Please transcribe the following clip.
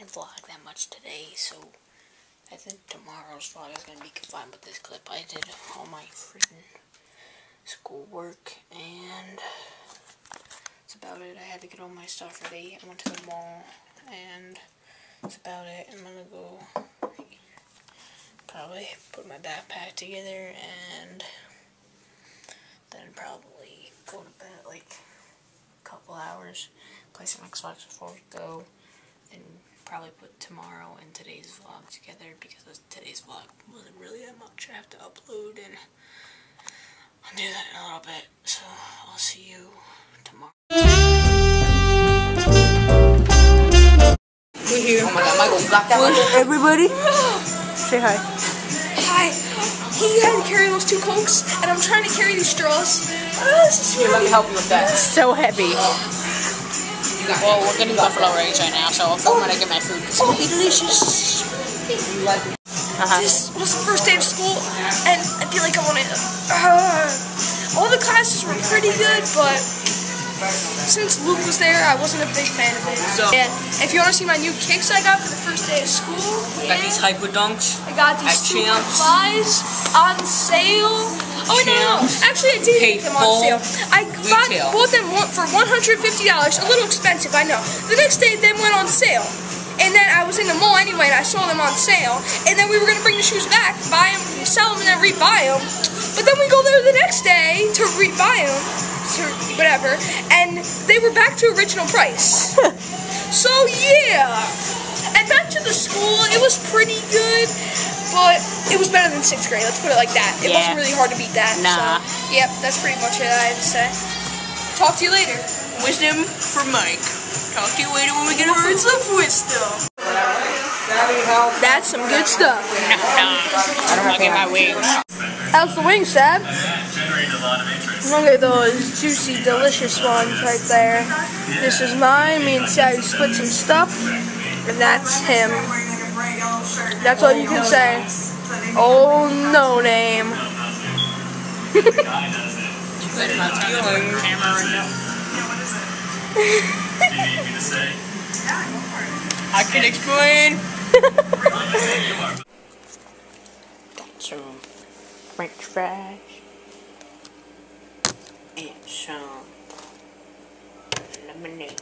didn't vlog that much today, so I think tomorrow's vlog is going to be confined with this clip. I did all my freaking schoolwork, and that's about it. I had to get all my stuff ready. I went to the mall, and that's about it. I'm going to go probably put my backpack together, and then probably go to bed like a couple hours, play some Xbox before we go, and probably put tomorrow and today's vlog together, because today's vlog wasn't really that much I have to upload, and I'll do that in a little bit. So I'll see you tomorrow. Oh my god, Michael, you got that one? Everybody, say hi. Hi. He had to carry those 2 Cokes, and I'm trying to carry these straws. Here, let me help you with that. So heavy. Well, we're getting Buffalo Range right now, so I'm gonna get my food. It's gonna be delicious. This was the first day of school, and I feel like I want to... all the classes were pretty good, but since Luke was there, I wasn't a big fan of it. So, and if you want to see my new kicks I got for the first day of school, got these Hyper Dunks. I got these Super Flies on sale. Oh, no. Actually, I did get them on sale. I bought them for $150. A little expensive, I know. The next day, they went on sale. And then I was in the mall anyway, and I saw them on sale. And then we were going to bring the shoes back, buy them, sell them, and then rebuy them. But then we go there the next day to rebuy them, whatever, and they were back to original price. So, yeah. And back to the school, it was pretty good. But it was better than 6th grade, let's put it like that. It wasn't really hard to beat that. Nah. So, yep, that's pretty much it I have to say. Talk to you later. Wisdom for Mike. Talk to you later when we get words of wisdom. That's some good stuff. I don't want to get my wings. How's the wings, Sab? Look at those juicy, delicious ones right there. This is mine. Me and Sab split some stuff. And that's him. That's all you can say. Oh, no name. I can explain. Got some French fries and some lemonade.